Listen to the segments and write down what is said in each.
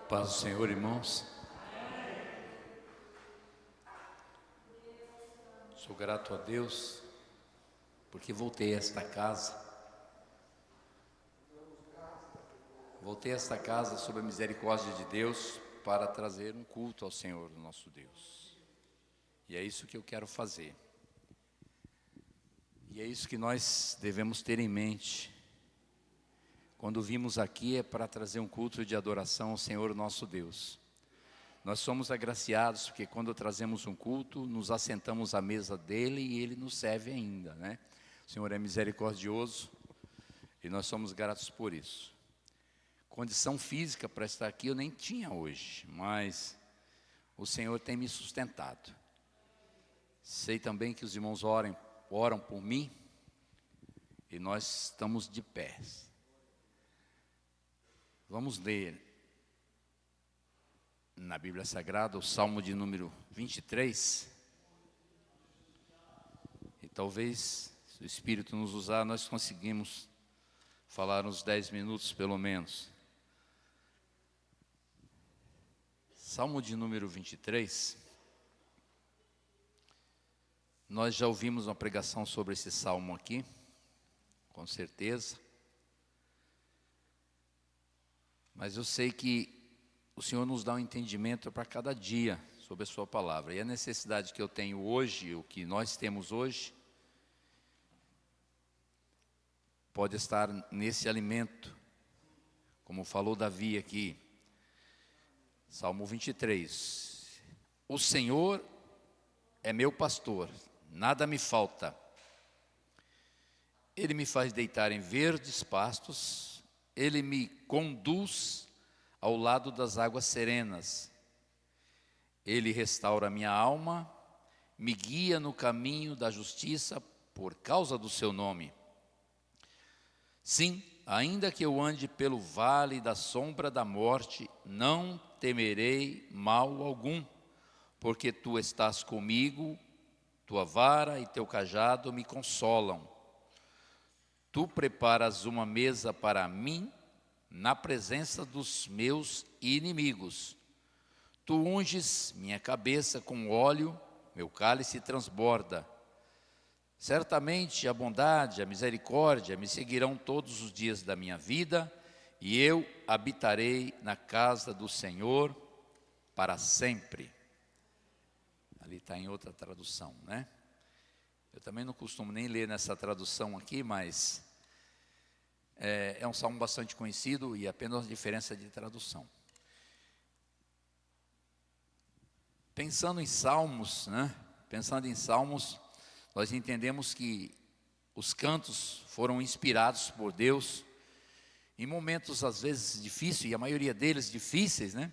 Paz do Senhor, irmãos. Sou grato a Deus porque voltei a esta casa. Voltei a esta casa sob a misericórdia de Deus para trazer um culto ao Senhor, nosso Deus. E é isso que eu quero fazer. E é isso que nós devemos ter em mente. Quando vimos aqui é para trazer um culto de adoração ao Senhor, nosso Deus. Nós somos agraciados porque quando trazemos um culto, nos assentamos à mesa dele e ele nos serve ainda, né? O Senhor é misericordioso e nós somos gratos por isso. Condição física para estar aqui eu nem tinha hoje, mas o Senhor tem me sustentado. Sei também que os irmãos oram por mim e nós estamos de pé. Vamos ler na Bíblia Sagrada o Salmo de número 23. E talvez, se o Espírito nos usar, nós conseguimos falar uns 10 minutos pelo menos. Salmo de número 23. Nós já ouvimos uma pregação sobre esse salmo aqui, com certeza. Mas eu sei que o Senhor nos dá um entendimento para cada dia sobre a sua palavra. E a necessidade que eu tenho hoje, o que nós temos hoje, pode estar nesse alimento, como falou Davi aqui. Salmo 23. O Senhor é meu pastor, nada me falta. Ele me faz deitar em verdes pastos. Ele me conduz ao lado das águas serenas. Ele restaura a minha alma, me guia no caminho da justiça por causa do seu nome. Sim, ainda que eu ande pelo vale da sombra da morte, não temerei mal algum, porque tu estás comigo, tua vara e teu cajado me consolam. Tu preparas uma mesa para mim na presença dos meus inimigos. Tu unges minha cabeça com óleo, meu cálice transborda. Certamente a bondade, a misericórdia me seguirão todos os dias da minha vida, e eu habitarei na casa do Senhor para sempre. Ali está em outra tradução, né? Eu também não costumo nem ler nessa tradução aqui, mas é um salmo bastante conhecido e apenas diferença de tradução. Pensando em salmos, né? Pensando em salmos, nós entendemos que os cantos foram inspirados por Deus em momentos às vezes difíceis, e a maioria deles difíceis, né?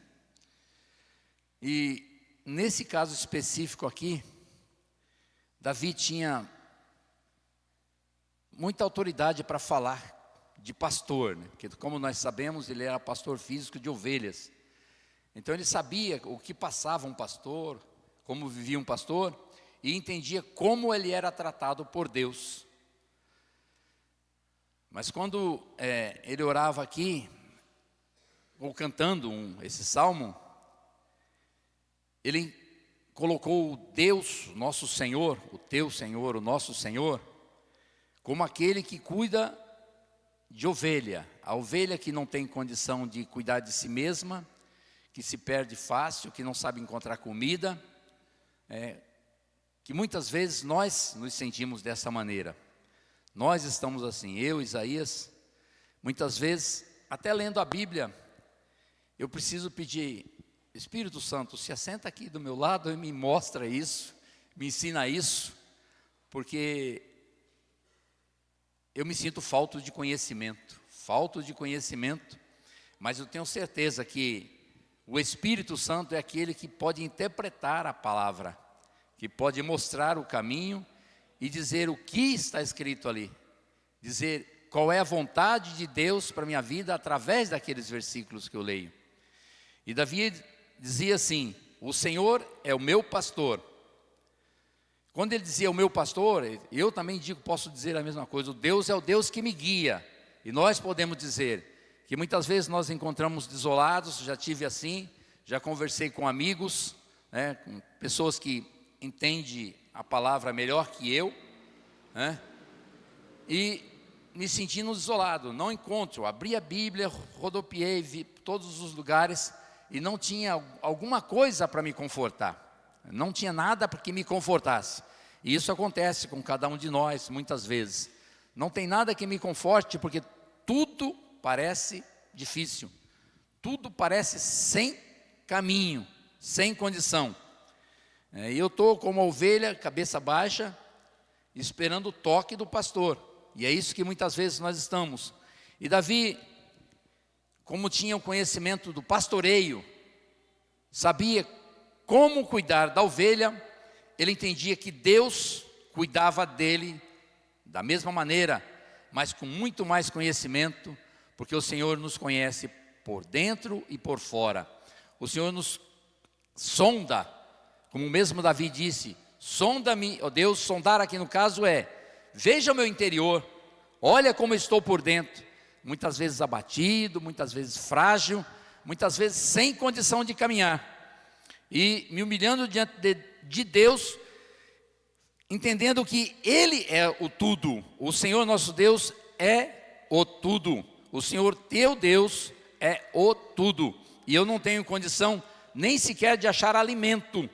E nesse caso específico aqui, Davi tinha muita autoridade para falar de pastor, né? Porque como nós sabemos, ele era pastor físico de ovelhas. Então ele sabia o que passava um pastor, como vivia um pastor, e entendia como ele era tratado por Deus. Mas quando ele orava aqui, ou cantando esse salmo, ele colocou o Deus, nosso Senhor, o teu Senhor, o nosso Senhor, como aquele que cuida de ovelha. A ovelha que não tem condição de cuidar de si mesma, que se perde fácil, que não sabe encontrar comida, que muitas vezes nós nos sentimos dessa maneira. Nós estamos assim, eu, Isaías, muitas vezes, até lendo a Bíblia, eu preciso pedir: Espírito Santo, se assenta aqui do meu lado e me mostra isso, me ensina isso, porque eu me sinto falto de conhecimento, mas eu tenho certeza que o Espírito Santo é aquele que pode interpretar a palavra, que pode mostrar o caminho e dizer o que está escrito ali, dizer qual é a vontade de Deus para a minha vida através daqueles versículos que eu leio. E Davi dizia assim: o Senhor é o meu pastor. Quando ele dizia o meu pastor, eu também posso dizer a mesma coisa: o Deus é o Deus que me guia. E nós podemos dizer: que muitas vezes nós encontramos desolados. Já tive assim, já conversei com amigos, né, com pessoas que entendem a palavra melhor que eu, né, e me sentindo isolado, não encontro. Abri a Bíblia, rodopiei, vi todos os lugares e não tinha alguma coisa para me confortar. Não tinha nada para que me confortasse. E isso acontece com cada um de nós muitas vezes. Não tem nada que me conforte, porque tudo parece difícil. Tudo parece sem caminho, sem condição. E eu estou como uma ovelha, cabeça baixa, esperando o toque do pastor. E é isso que muitas vezes nós estamos. E Davi, como tinha o conhecimento do pastoreio, sabia como cuidar da ovelha, ele entendia que Deus cuidava dele da mesma maneira, mas com muito mais conhecimento, porque o Senhor nos conhece por dentro e por fora. O Senhor nos sonda, como mesmo Davi disse: sonda-me, ó Deus. Sondar aqui no caso é: veja o meu interior, olha como eu estou por dentro. Muitas vezes abatido, muitas vezes frágil, muitas vezes sem condição de caminhar. E me humilhando diante de Deus, entendendo que Ele é o tudo. O Senhor nosso Deus é o tudo. O Senhor teu Deus é o tudo. E eu não tenho condição nem sequer de achar alimento,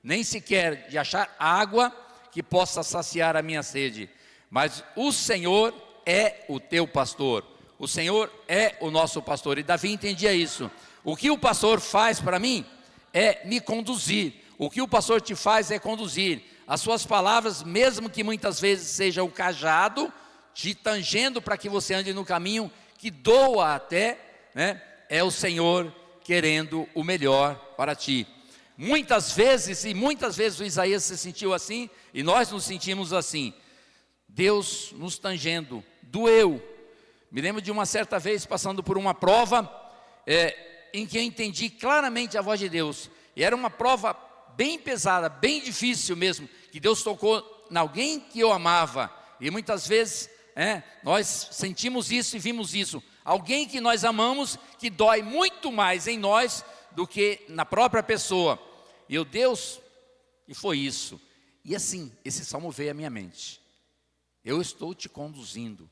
nem sequer de achar água que possa saciar a minha sede. Mas o Senhor é o teu pastor. O Senhor é o nosso pastor. E Davi entendia isso. O que o pastor faz para mim é me conduzir. O que o pastor te faz é conduzir. As suas palavras, mesmo que muitas vezes seja o cajado, te tangendo para que você ande no caminho que doa até, né, é o Senhor querendo o melhor para ti. Muitas vezes o Isaías se sentiu assim, e nós nos sentimos assim. Deus nos tangendo, doeu. Me lembro de uma certa vez passando por uma prova, em que eu entendi claramente a voz de Deus. E era uma prova bem pesada, bem difícil mesmo, que Deus tocou em alguém que eu amava. E muitas vezes nós sentimos isso e vimos isso. Alguém que nós amamos, que dói muito mais em nós do que na própria pessoa. E Deus, e foi isso. E assim, esse salmo veio à minha mente. Eu estou te conduzindo.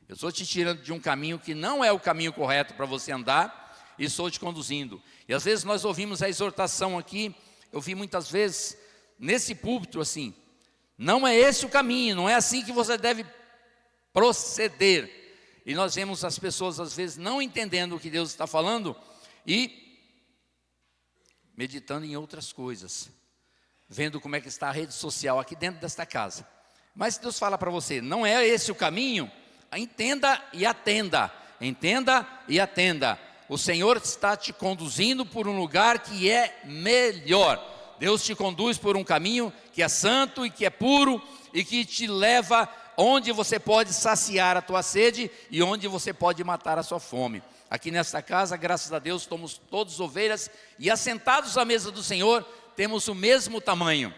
Eu estou te tirando de um caminho que não é o caminho correto para você andar, e estou te conduzindo. E às vezes nós ouvimos a exortação aqui, eu vi muitas vezes nesse púlpito assim: não é esse o caminho, não é assim que você deve proceder. E nós vemos as pessoas às vezes não entendendo o que Deus está falando e meditando em outras coisas, vendo como é que está a rede social aqui dentro desta casa. Mas Deus fala para você: não é esse o caminho, entenda e atenda. Entenda e atenda. O Senhor está te conduzindo por um lugar que é melhor. Deus te conduz por um caminho que é santo e que é puro, e que te leva onde você pode saciar a tua sede e onde você pode matar a sua fome. Aqui nesta casa, graças a Deus, somos todos ovelhas, e assentados à mesa do Senhor, temos o mesmo tamanho,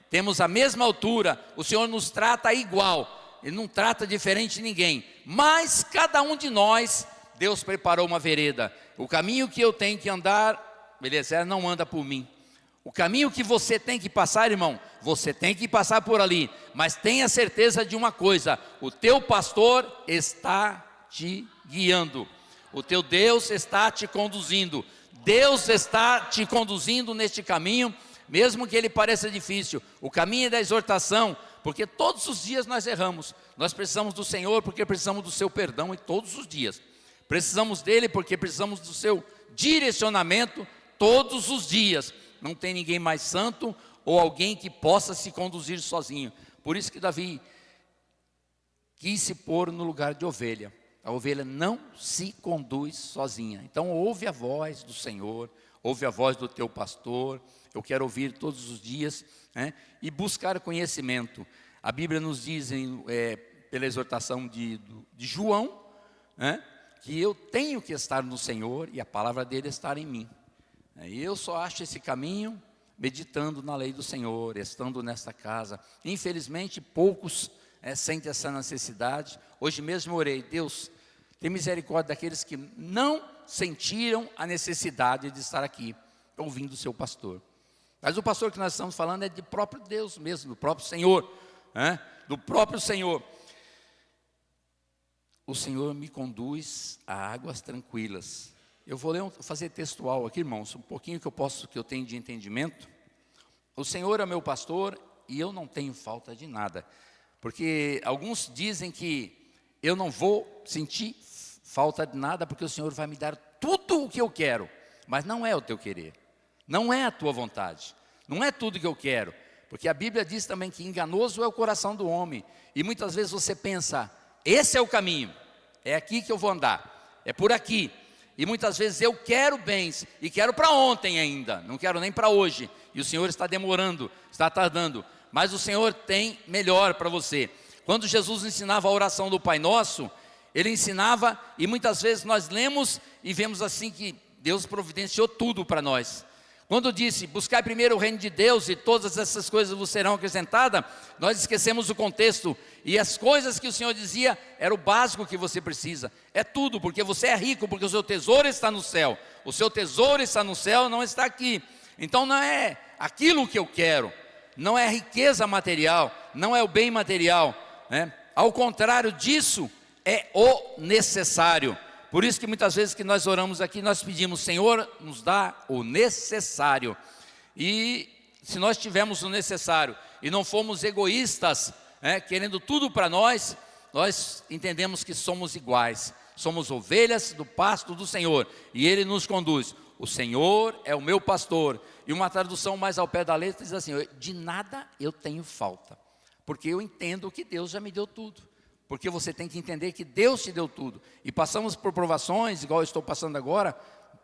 temos a mesma altura. O Senhor nos trata igual, Ele não trata diferente de ninguém. Mas cada um de nós, Deus preparou uma vereda. O caminho que eu tenho que andar, Eliezer não anda por mim. O caminho que você tem que passar, irmão, você tem que passar por ali. Mas tenha certeza de uma coisa: o teu pastor está te guiando. O teu Deus está te conduzindo. Deus está te conduzindo neste caminho, mesmo que ele pareça difícil. O caminho é da exortação, porque todos os dias nós erramos. Nós precisamos do Senhor porque precisamos do seu perdão, e todos os dias precisamos dele porque precisamos do seu direcionamento todos os dias. Não tem ninguém mais santo ou alguém que possa se conduzir sozinho. Por isso que Davi quis se pôr no lugar de ovelha. A ovelha não se conduz sozinha. Então ouve a voz do Senhor, ouve a voz do teu pastor. Eu quero ouvir todos os dias, e buscar conhecimento. A Bíblia nos diz, pela exortação de João, que eu tenho que estar no Senhor e a palavra dele estar em mim. E eu só acho esse caminho meditando na lei do Senhor, estando nesta casa. Infelizmente poucos sentem essa necessidade. Hoje mesmo eu orei: Deus, Tem misericórdia daqueles que não sentiram a necessidade de estar aqui, ouvindo o seu pastor. Mas o pastor que nós estamos falando é de próprio Deus mesmo, do próprio Senhor, né? Do próprio Senhor. O Senhor me conduz a águas tranquilas. Eu vou fazer textual aqui, irmãos, um pouquinho que eu tenho de entendimento. O Senhor é meu pastor e eu não tenho falta de nada. Porque alguns dizem que eu não vou sentir falta de nada, porque o Senhor vai me dar tudo o que eu quero. Mas não é o teu querer, não é a tua vontade, não é tudo que eu quero. Porque a Bíblia diz também que enganoso é o coração do homem. E muitas vezes você pensa, esse é o caminho, é aqui que eu vou andar, é por aqui. E muitas vezes eu quero bens, e quero para ontem ainda, não quero nem para hoje. E o Senhor está demorando, está tardando. Mas o Senhor tem melhor para você. Quando Jesus ensinava a oração do Pai Nosso, Ele ensinava, e muitas vezes nós lemos e vemos assim que Deus providenciou tudo para nós. Quando disse, buscai primeiro o reino de Deus e todas essas coisas vos serão acrescentadas, nós esquecemos o contexto. E as coisas que o Senhor dizia, era o básico que você precisa. É tudo, porque você é rico, porque o seu tesouro está no céu. O seu tesouro está no céu, não está aqui. Então não é aquilo que eu quero, não é a riqueza material, não é o bem material, né? Ao contrário disso, é o necessário. Por isso que muitas vezes que nós oramos aqui, nós pedimos, Senhor, nos dá o necessário. E se nós tivermos o necessário e não formos egoístas, querendo tudo para nós, nós entendemos que somos iguais. Somos ovelhas do pasto do Senhor e Ele nos conduz. O Senhor é o meu pastor. E uma tradução mais ao pé da letra diz assim, de nada eu tenho falta, porque eu entendo que Deus já me deu tudo. Porque você tem que entender que Deus te deu tudo. E passamos por provações, igual eu estou passando agora,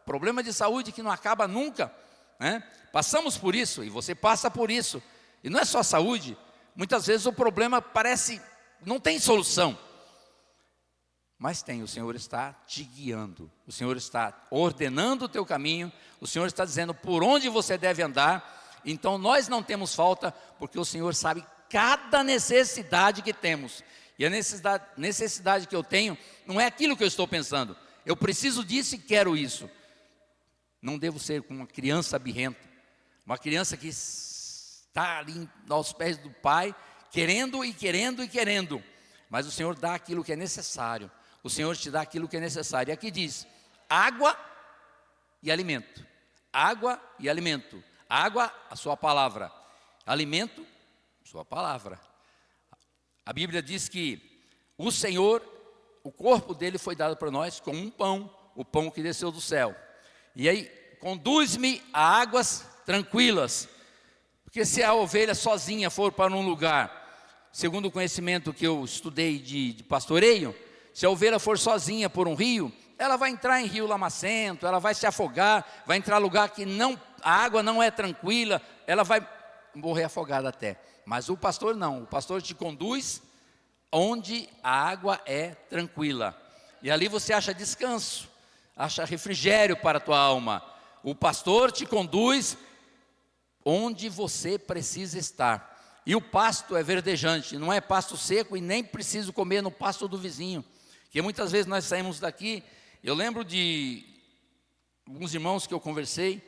problema de saúde que não acaba nunca, né? Passamos por isso, e você passa por isso. E não é só saúde, muitas vezes o problema parece, não tem solução. Mas tem, o Senhor está te guiando, o Senhor está ordenando o teu caminho, o Senhor está dizendo por onde você deve andar. Então nós não temos falta, porque o Senhor sabe cada necessidade que temos. E a necessidade que eu tenho não é aquilo que eu estou pensando. Eu preciso disso e quero isso. Não devo ser como uma criança birrenta, uma criança que está ali aos pés do pai, querendo e querendo e querendo. Mas o Senhor dá aquilo que é necessário. O Senhor te dá aquilo que é necessário. E aqui diz, água e alimento. Água e alimento. Água, a sua palavra. Alimento, sua palavra. A Bíblia diz que o Senhor, o corpo dele foi dado para nós como um pão, o pão que desceu do céu. E aí, conduz-me a águas tranquilas. Porque se a ovelha sozinha for para um lugar, segundo o conhecimento que eu estudei de pastoreio, se a ovelha for sozinha por um rio, ela vai entrar em rio lamacento, ela vai se afogar, vai entrar em lugar que a água não é tranquila, ela vai morrer afogada até. Mas o pastor não, o pastor te conduz onde a água é tranquila. E ali você acha descanso, acha refrigério para a tua alma. O pastor te conduz onde você precisa estar. E o pasto é verdejante, não é pasto seco e nem preciso comer no pasto do vizinho. Porque muitas vezes nós saímos daqui, eu lembro de alguns irmãos que eu conversei,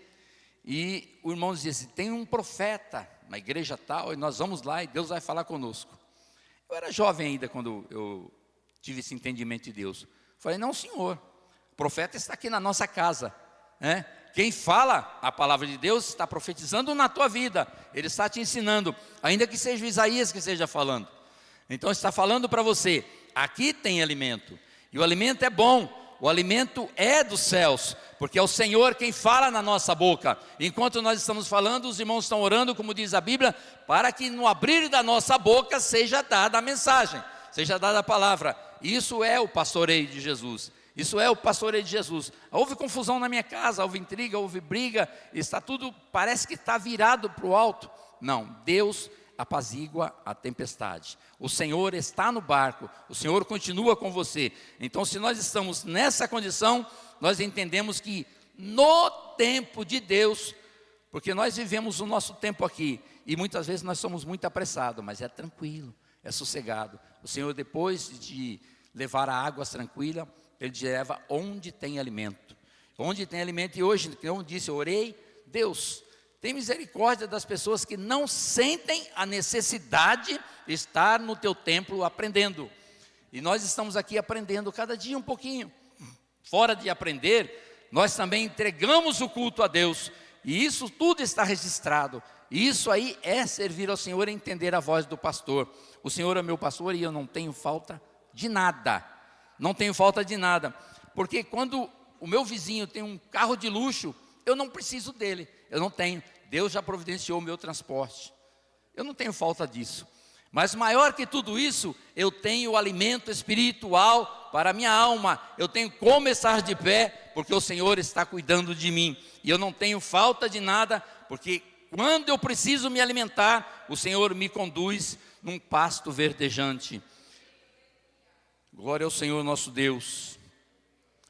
e o irmão dizia assim, tem um profeta na igreja tal, e nós vamos lá e Deus vai falar conosco. Eu era jovem ainda quando eu tive esse entendimento de Deus. Falei, não senhor, o profeta está aqui na nossa casa, né? Quem fala a palavra de Deus está profetizando na tua vida, ele está te ensinando, ainda que seja o Isaías que esteja falando. Então está falando para você, aqui tem alimento, e o alimento é bom. O alimento é dos céus, porque é o Senhor quem fala na nossa boca. Enquanto nós estamos falando, os irmãos estão orando, como diz a Bíblia, para que no abrir da nossa boca seja dada a mensagem, seja dada a palavra. Isso é o pastoreio de Jesus. Isso é o pastoreio de Jesus. Houve confusão na minha casa, houve intriga, houve briga, está tudo, parece que está virado para o alto. Não, Deus apazigua a tempestade. O Senhor está no barco, o Senhor continua com você. Então, se nós estamos nessa condição, nós entendemos que no tempo de Deus, porque nós vivemos o nosso tempo aqui, e muitas vezes nós somos muito apressados, mas é tranquilo, é sossegado. O Senhor, depois de levar a águas tranquila, ele te leva onde tem alimento. Onde tem alimento, e hoje, como eu disse, eu orei, Deus, tem misericórdia das pessoas que não sentem a necessidade de estar no teu templo aprendendo. E nós estamos aqui aprendendo cada dia um pouquinho. Fora de aprender, nós também entregamos o culto a Deus. E isso tudo está registrado. E isso aí é servir ao Senhor e entender a voz do pastor. O Senhor é meu pastor e eu não tenho falta de nada. Não tenho falta de nada. Porque quando o meu vizinho tem um carro de luxo, eu não preciso dele. Eu não tenho. Deus já providenciou o meu transporte. Eu não tenho falta disso. Mas maior que tudo isso, eu tenho o alimento espiritual para a minha alma. Eu tenho como estar de pé, porque o Senhor está cuidando de mim. E eu não tenho falta de nada, porque quando eu preciso me alimentar, o Senhor me conduz num pasto verdejante. Glória ao Senhor nosso Deus.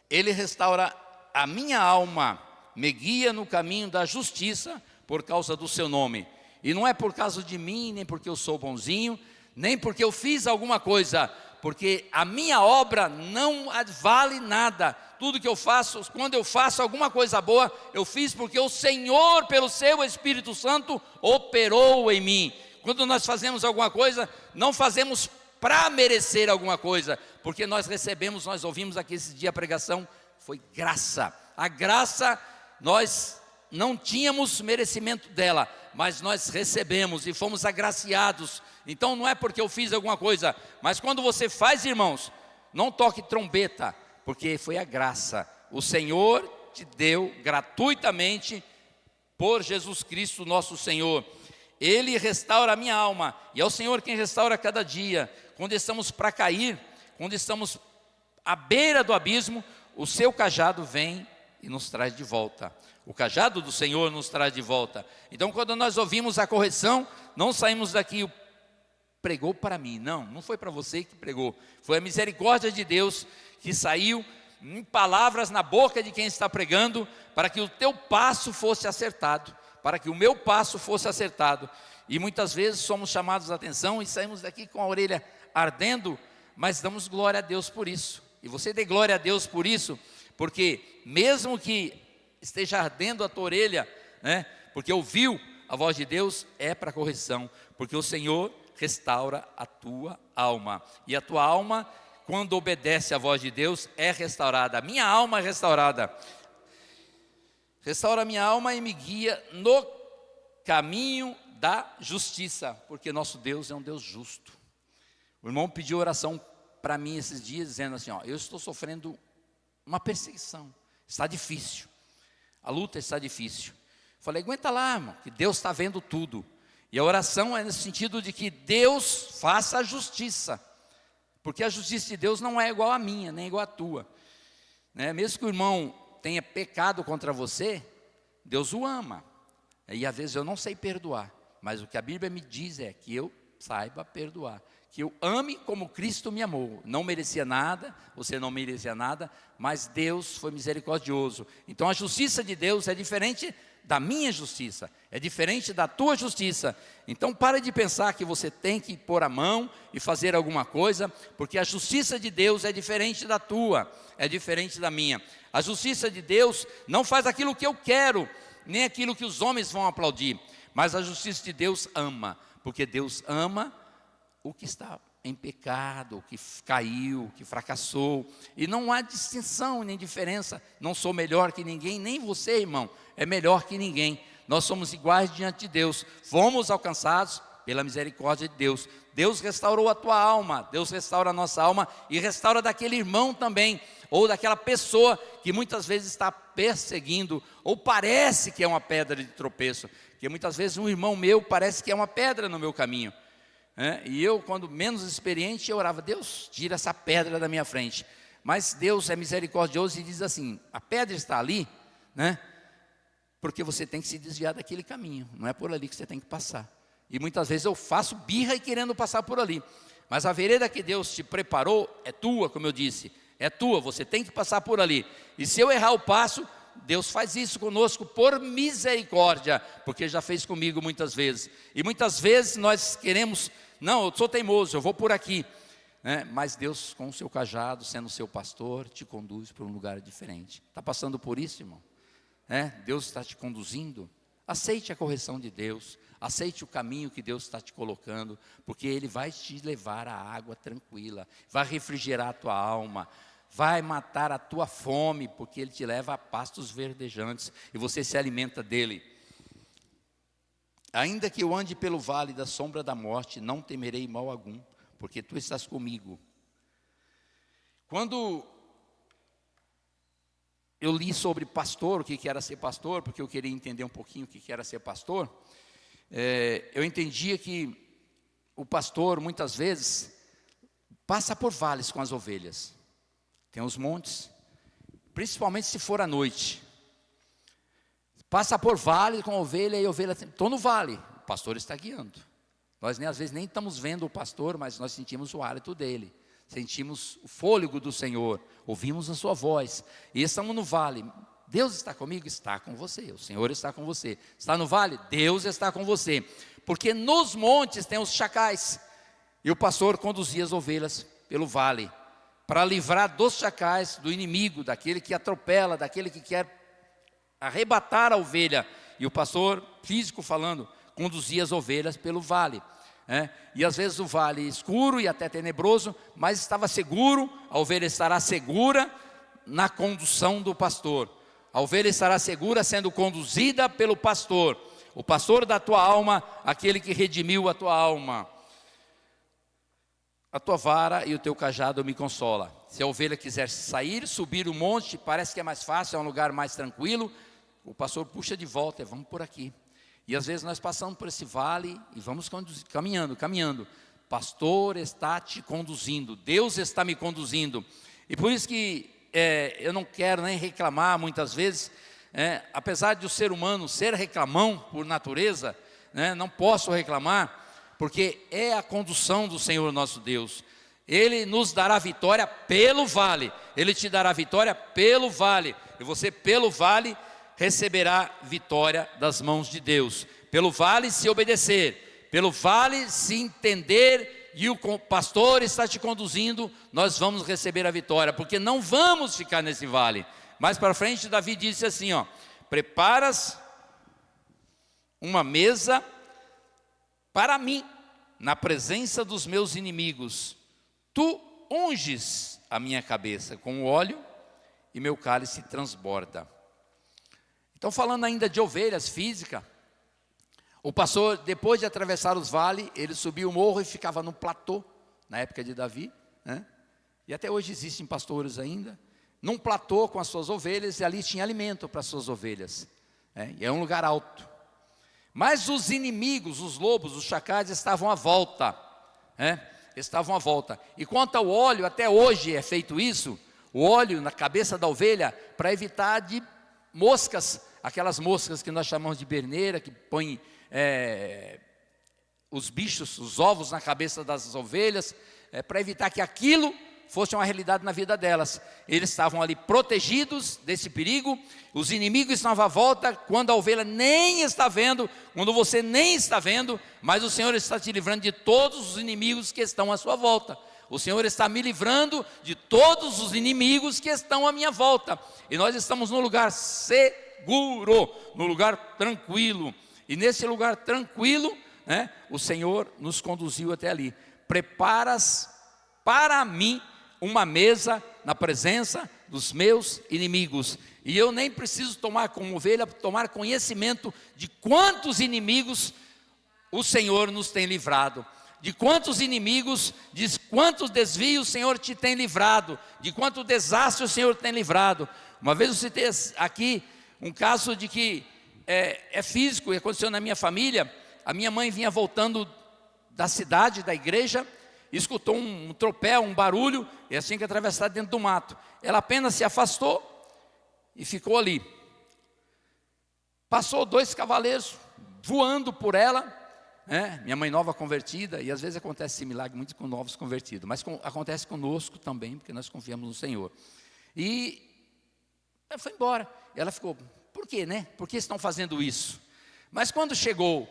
Ele restaura a minha alma, me guia no caminho da justiça por causa do seu nome. E não é por causa de mim, nem porque eu sou bonzinho, nem porque eu fiz alguma coisa, porque a minha obra não vale nada. Tudo que eu faço, quando eu faço alguma coisa boa, eu fiz porque o Senhor, pelo seu Espírito Santo, operou em mim. Quando nós fazemos alguma coisa, não fazemos para merecer alguma coisa, porque nós recebemos, nós ouvimos aqui esse dia a pregação, foi graça. A graça, nós não tínhamos merecimento dela, mas nós recebemos e fomos agraciados. Então não é porque eu fiz alguma coisa, mas quando você faz, irmãos, não toque trombeta, porque foi a graça. O Senhor te deu gratuitamente por Jesus Cristo nosso Senhor. Ele restaura a minha alma, e é o Senhor quem restaura cada dia. Quando estamos para cair, quando estamos à beira do abismo, o seu cajado vem e nos traz de volta. O cajado do Senhor nos traz de volta. Então quando nós ouvimos a correção, não saímos daqui, pregou para mim. Não foi para você que pregou. Foi a misericórdia de Deus que saiu em palavras na boca de quem está pregando, para que o teu passo fosse acertado, para que o meu passo fosse acertado. E muitas vezes somos chamados a atenção e saímos daqui com a orelha ardendo, mas damos glória a Deus por isso. E você dê glória a Deus por isso, porque mesmo que esteja ardendo a tua orelha, né? Porque ouviu a voz de Deus, é para correção, porque o Senhor restaura a tua alma, e a tua alma, quando obedece à voz de Deus, é restaurada. A minha alma é restaurada. Restaura a minha alma e me guia no caminho da justiça, porque nosso Deus é um Deus justo. O irmão pediu oração para mim esses dias, dizendo assim, eu estou sofrendo uma perseguição, está difícil. A luta está difícil. Falei, aguenta lá, irmão, que Deus está vendo tudo. E a oração é no sentido de que Deus faça a justiça. Porque a justiça de Deus não é igual à minha, nem igual à tua. Né? Mesmo que o irmão tenha pecado contra você, Deus o ama. E às vezes eu não sei perdoar. Mas o que a Bíblia me diz é que eu saiba perdoar. Que eu ame como Cristo me amou. Não merecia nada, você não merecia nada, mas Deus foi misericordioso. Então a justiça de Deus é diferente da minha justiça, é diferente da tua justiça. Então pare de pensar que você tem que pôr a mão e fazer alguma coisa, porque a justiça de Deus é diferente da tua, é diferente da minha. A justiça de Deus não faz aquilo que eu quero, nem aquilo que os homens vão aplaudir, mas a justiça de Deus ama, porque Deus ama o que está em pecado, o que caiu, o que fracassou. E não há distinção nem diferença. Não sou melhor que ninguém, nem você, irmão, é melhor que ninguém. Nós somos iguais diante de Deus. Fomos alcançados pela misericórdia de Deus. Deus restaurou a tua alma, Deus restaura a nossa alma e restaura daquele irmão também, ou daquela pessoa que muitas vezes está perseguindo, ou parece que é uma pedra de tropeço. Porque muitas vezes um irmão meu parece que é uma pedra no meu caminho. E eu, quando menos experiente, eu orava, Deus, tira essa pedra da minha frente. Mas Deus é misericordioso e diz assim, a pedra está ali, né? Porque você tem que se desviar daquele caminho, não é por ali que você tem que passar. E muitas vezes eu faço birra e querendo passar por ali. Mas a vereda que Deus te preparou é tua, como eu disse, é tua, você tem que passar por ali. E se eu errar o passo, Deus faz isso conosco por misericórdia, porque já fez comigo muitas vezes. E muitas vezes nós queremos, não, eu sou teimoso, eu vou por aqui. né? Mas Deus, com o seu cajado, sendo o seu pastor, te conduz para um lugar diferente. Está passando por isso, irmão? Deus está te conduzindo. Aceite a correção de Deus, aceite o caminho que Deus está te colocando, porque Ele vai te levar à água tranquila, vai refrigerar a tua alma, vai matar a tua fome, porque Ele te leva a pastos verdejantes, e você se alimenta dEle. Ainda que eu ande pelo vale da sombra da morte, não temerei mal algum, porque Tu estás comigo. Quando eu li sobre pastor, o que era ser pastor, porque eu queria entender um pouquinho o que era ser pastor, eu entendia que o pastor, muitas vezes, passa por vales com as ovelhas. Tem os montes, principalmente se for à noite. Passa por vale com a ovelha, e a ovelha, estou no vale, o pastor está guiando. Nós às vezes nem estamos vendo o pastor, mas nós sentimos o hálito dele. Sentimos o fôlego do Senhor, ouvimos a sua voz, e estamos no vale. Deus está comigo? Está com você, o Senhor está com você. Está no vale? Deus está com você, porque nos montes tem os chacais, e o pastor conduzia as ovelhas pelo vale, para livrar dos chacais, do inimigo, daquele que atropela, daquele que quer arrebatar a ovelha, e o pastor, físico falando, conduzia as ovelhas pelo vale. E às vezes o vale escuro e até tenebroso, mas estava seguro, a ovelha estará segura na condução do pastor, a ovelha estará segura sendo conduzida pelo pastor, o pastor da tua alma, aquele que redimiu a tua alma. A tua vara e o teu cajado me consola. Se a ovelha quiser sair, subir o monte, parece que é mais fácil, é um lugar mais tranquilo, o pastor puxa de volta, vamos por aqui. E às vezes nós passamos por esse vale e vamos caminhando. Pastor está te conduzindo, Deus está me conduzindo. E por isso que eu não quero nem reclamar muitas vezes, apesar de o ser humano ser reclamão por natureza, não posso reclamar, porque é a condução do Senhor nosso Deus. Ele nos dará vitória pelo vale, Ele te dará vitória pelo vale, e você pelo vale receberá vitória das mãos de Deus. Pelo vale se obedecer, pelo vale se entender, e o pastor está te conduzindo, nós vamos receber a vitória, porque não vamos ficar nesse vale. Mais para frente Davi disse assim, preparas uma mesa para mim, na presença dos meus inimigos, tu unges a minha cabeça com óleo, e meu cálice transborda. Então, falando ainda de ovelhas física, o pastor, depois de atravessar os vales, ele subia o morro e ficava no platô, na época de Davi, e até hoje existem pastores ainda, num platô com as suas ovelhas, e ali tinha alimento para as suas ovelhas, e é um lugar alto. Mas os inimigos, os lobos, os chacais estavam à volta, estavam à volta. E quanto ao óleo, até hoje é feito isso, o óleo na cabeça da ovelha, para evitar de moscas, aquelas moscas que nós chamamos de berneira, que põem os bichos, os ovos na cabeça das ovelhas, para evitar que aquilo fosse uma realidade na vida delas. Eles estavam ali protegidos desse perigo, os inimigos estavam à volta, quando a ovelha nem está vendo, quando você nem está vendo, mas o Senhor está te livrando de todos os inimigos que estão à sua volta. O Senhor está me livrando de todos os inimigos que estão à minha volta, e nós estamos num lugar seguro, num lugar tranquilo, e nesse lugar tranquilo, o Senhor nos conduziu até ali. Preparas para mim uma mesa na presença dos meus inimigos, e eu nem preciso tomar como ovelha, tomar conhecimento de quantos inimigos o Senhor nos tem livrado, de quantos inimigos, de quantos desvios o Senhor te tem livrado, de quanto desastre o Senhor tem livrado. Uma vez eu citei aqui um caso de que é físico, e aconteceu na minha família. A minha mãe vinha voltando da cidade, da igreja, escutou um tropel, um barulho, e assim que atravessar dentro do mato. Ela apenas se afastou e ficou ali. Passou 2 cavaleiros voando por ela, minha mãe nova convertida, e às vezes acontece esse milagre muito com novos convertidos, mas acontece conosco também, porque nós confiamos no Senhor. E ela foi embora. Ela ficou, por quê, Por que estão fazendo isso? Mas quando chegou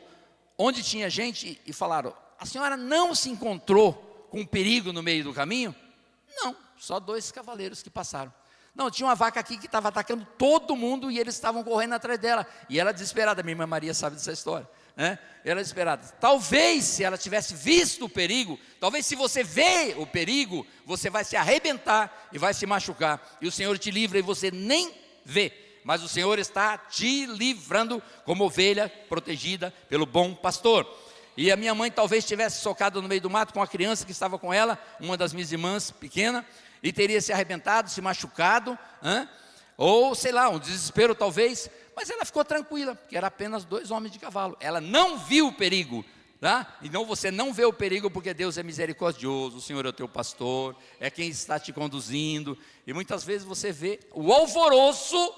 onde tinha gente e falaram, a senhora não se encontrou com um perigo no meio do caminho? Não, só 2 cavaleiros que passaram. Não, tinha uma vaca aqui que estava atacando todo mundo e eles estavam correndo atrás dela. E ela desesperada, minha irmã Maria sabe dessa história, né? Ela desesperada. Talvez se ela tivesse visto o perigo, talvez se você vê o perigo, você vai se arrebentar e vai se machucar. E o Senhor te livra e você nem vê. Mas o Senhor está te livrando como ovelha protegida pelo bom pastor. E a minha mãe talvez tivesse socado no meio do mato com a criança que estava com ela, uma das minhas irmãs pequena, e teria se arrebentado, se machucado, ou sei lá, um desespero talvez, mas ela ficou tranquila, porque era apenas 2 homens de cavalo. Ela não viu o perigo, tá? Então você não vê o perigo porque Deus é misericordioso, o Senhor é o teu pastor, é quem está te conduzindo, e muitas vezes você vê o alvoroço,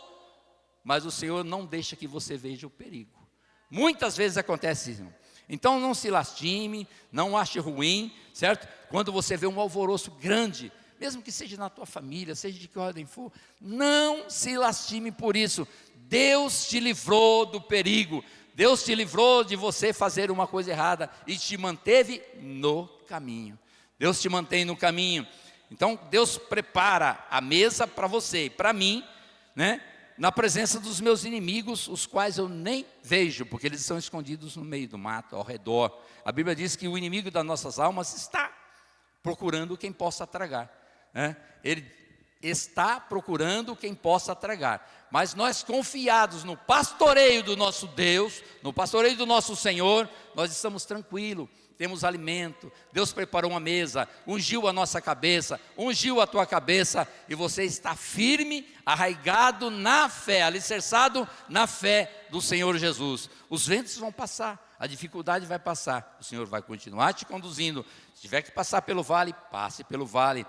mas o Senhor não deixa que você veja o perigo. Muitas vezes acontece isso. Então não se lastime, não ache ruim, certo? Quando você vê um alvoroço grande, mesmo que seja na tua família, seja de que ordem for, não se lastime por isso. Deus te livrou do perigo, Deus te livrou de você fazer uma coisa errada e te manteve no caminho. Deus te mantém no caminho. Então Deus prepara a mesa para você e para mim, né? Na presença dos meus inimigos, os quais eu nem vejo, porque eles estão escondidos no meio do mato, ao redor. A Bíblia diz que o inimigo das nossas almas está procurando quem possa tragar, né? Ele está procurando quem possa tragar, mas nós confiados no pastoreio do nosso Deus, no pastoreio do nosso Senhor, nós estamos tranquilos. Temos alimento, Deus preparou uma mesa, ungiu a nossa cabeça, ungiu a tua cabeça, e você está firme, arraigado na fé, alicerçado na fé do Senhor Jesus. Os ventos vão passar, a dificuldade vai passar, o Senhor vai continuar te conduzindo. Se tiver que passar pelo vale, passe pelo vale.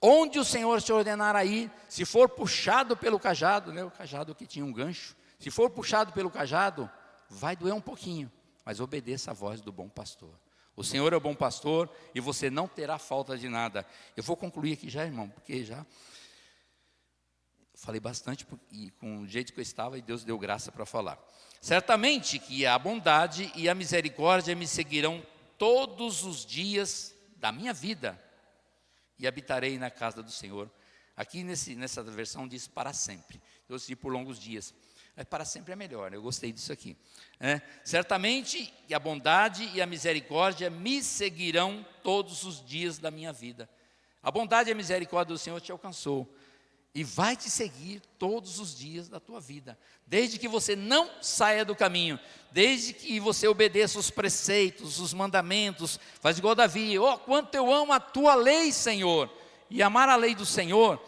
Onde o Senhor te ordenar a ir, se for puxado pelo cajado, né, o cajado que tinha um gancho, se for puxado pelo cajado, vai doer um pouquinho, mas obedeça a voz do bom pastor. O Senhor é o bom pastor e você não terá falta de nada. Eu vou concluir aqui já, irmão, porque já falei bastante e com o jeito que eu estava, e Deus deu graça para falar. Certamente que a bondade e a misericórdia me seguirão todos os dias da minha vida, e habitarei na casa do Senhor. Aqui nessa versão diz para sempre. Eu disse por longos dias. Para sempre é melhor, eu gostei disso aqui. Certamente que a bondade e a misericórdia me seguirão todos os dias da minha vida. A bondade e a misericórdia do Senhor te alcançou e vai te seguir todos os dias da tua vida, desde que você não saia do caminho, desde que você obedeça os preceitos, os mandamentos. Faz igual Davi: oh, quanto eu amo a tua lei, Senhor. E amar a lei do Senhor,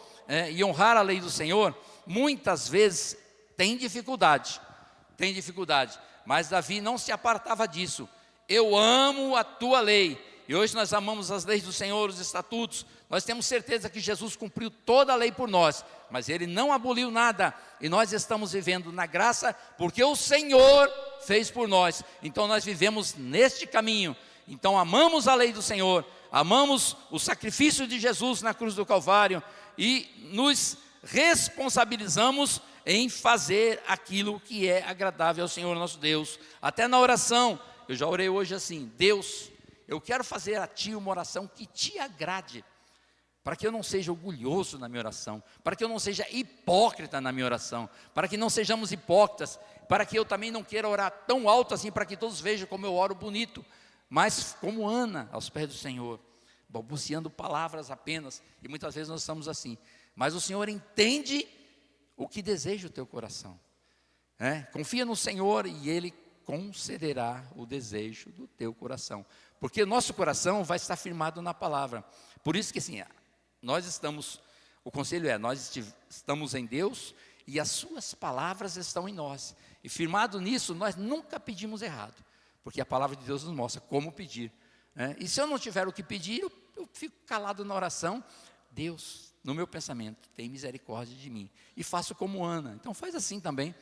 e honrar a lei do Senhor, muitas vezes tem dificuldade, mas Davi não se apartava disso. Eu amo a tua lei, e hoje nós amamos as leis do Senhor, os estatutos. Nós temos certeza que Jesus cumpriu toda a lei por nós, mas Ele não aboliu nada, e nós estamos vivendo na graça, porque o Senhor fez por nós. Então nós vivemos neste caminho. Então amamos a lei do Senhor, amamos o sacrifício de Jesus na cruz do Calvário, e nos responsabilizamos em fazer aquilo que é agradável ao Senhor nosso Deus. Até na oração, eu já orei hoje assim: Deus, eu quero fazer a Ti uma oração que Te agrade, para que eu não seja orgulhoso na minha oração, para que eu não seja hipócrita na minha oração, para que não sejamos hipócritas, para que eu também não queira orar tão alto assim, para que todos vejam como eu oro bonito, mas como Ana aos pés do Senhor, balbuciando palavras apenas, e muitas vezes nós estamos assim. Mas o Senhor entende o que deseja o teu coração, confia no Senhor e Ele concederá o desejo do teu coração, porque o nosso coração vai estar firmado na palavra. Por isso que assim, o conselho nós estamos em Deus e as suas palavras estão em nós, e firmado nisso nós nunca pedimos errado, porque a palavra de Deus nos mostra como pedir, e se eu não tiver o que pedir, eu fico calado na oração. Deus, no meu pensamento, tem misericórdia de mim, e faço como Ana. Então faz assim também.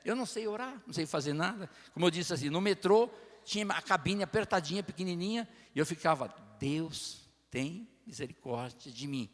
Eu não sei orar, não sei fazer nada. Como eu disse assim, no metrô tinha a cabine apertadinha, pequenininha, e eu ficava: Deus tem misericórdia de mim.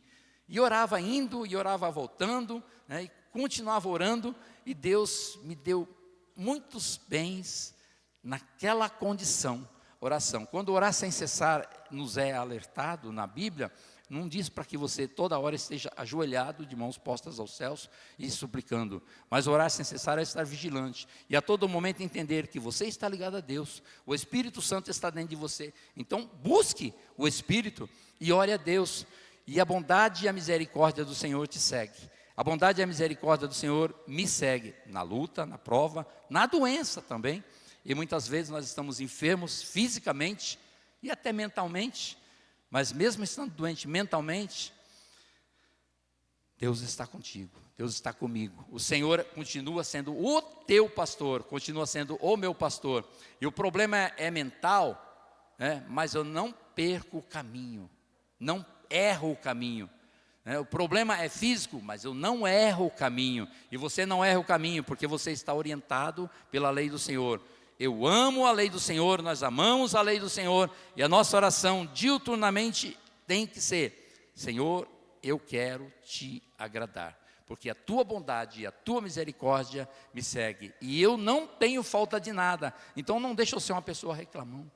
E orava indo, e orava voltando, e continuava orando, e Deus me deu muitos bens naquela condição, oração. Quando orar sem cessar nos é alertado na Bíblia, não diz para que você toda hora esteja ajoelhado, de mãos postas aos céus e suplicando. Mas orar sem cessar é estar vigilante. E a todo momento entender que você está ligado a Deus. O Espírito Santo está dentro de você. Então busque o Espírito e ore a Deus. E a bondade e a misericórdia do Senhor te segue. A bondade e a misericórdia do Senhor me segue na luta, na prova, na doença também. E muitas vezes nós estamos enfermos fisicamente e até mentalmente. Mas mesmo estando doente mentalmente, Deus está contigo, Deus está comigo. O Senhor continua sendo o teu pastor, continua sendo o meu pastor. E o problema é mental, mas eu não perco o caminho, não erro o caminho. O problema é físico, mas eu não erro o caminho. E você não erra o caminho, porque você está orientado pela lei do Senhor. Eu amo a lei do Senhor, nós amamos a lei do Senhor, e a nossa oração diuturnamente tem que ser: Senhor, eu quero te agradar, porque a tua bondade e a tua misericórdia me segue, e eu não tenho falta de nada. Então não deixa eu ser uma pessoa reclamão,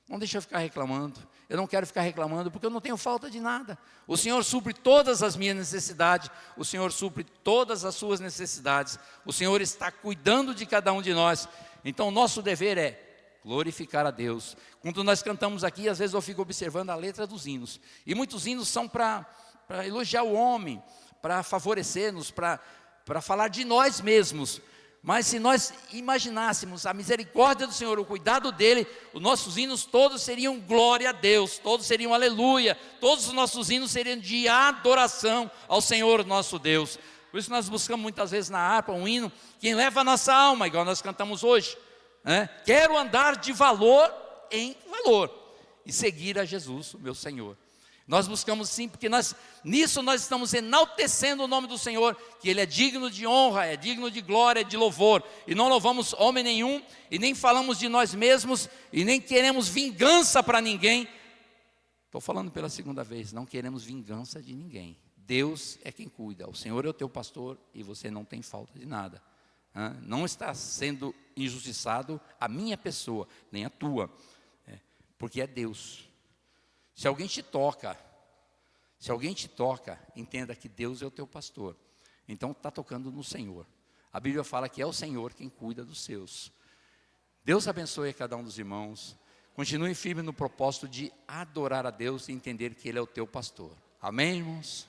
não deixa eu ficar reclamando. Eu não quero ficar reclamando, porque eu não tenho falta de nada. O Senhor supre todas as minhas necessidades, o Senhor supre todas as suas necessidades, o Senhor está cuidando de cada um de nós. Então, nosso dever é glorificar a Deus. Quando nós cantamos aqui, às vezes eu fico observando a letra dos hinos. E muitos hinos são para elogiar o homem, para favorecer-nos, para falar de nós mesmos. Mas se nós imaginássemos a misericórdia do Senhor, o cuidado dEle, os nossos hinos todos seriam glória a Deus, todos seriam aleluia, todos os nossos hinos seriam de adoração ao Senhor nosso Deus. Por isso nós buscamos muitas vezes na harpa um hino que eleva a nossa alma, igual nós cantamos hoje. Quero andar de valor em valor e seguir a Jesus, o meu Senhor. Nós buscamos sim, porque nisso nós estamos enaltecendo o nome do Senhor, que Ele é digno de honra, é digno de glória, de louvor. E não louvamos homem nenhum, e nem falamos de nós mesmos, e nem queremos vingança para ninguém. Estou falando pela segunda vez, não queremos vingança de ninguém. Deus é quem cuida, o Senhor é o teu pastor e você não tem falta de nada. Não está sendo injustiçado a minha pessoa, nem a tua, porque é Deus. Se alguém te toca, entenda que Deus é o teu pastor. Então está tocando no Senhor. A Bíblia fala que é o Senhor quem cuida dos seus. Deus abençoe a cada um dos irmãos. Continue firme no propósito de adorar a Deus e entender que Ele é o teu pastor. Amém, irmãos?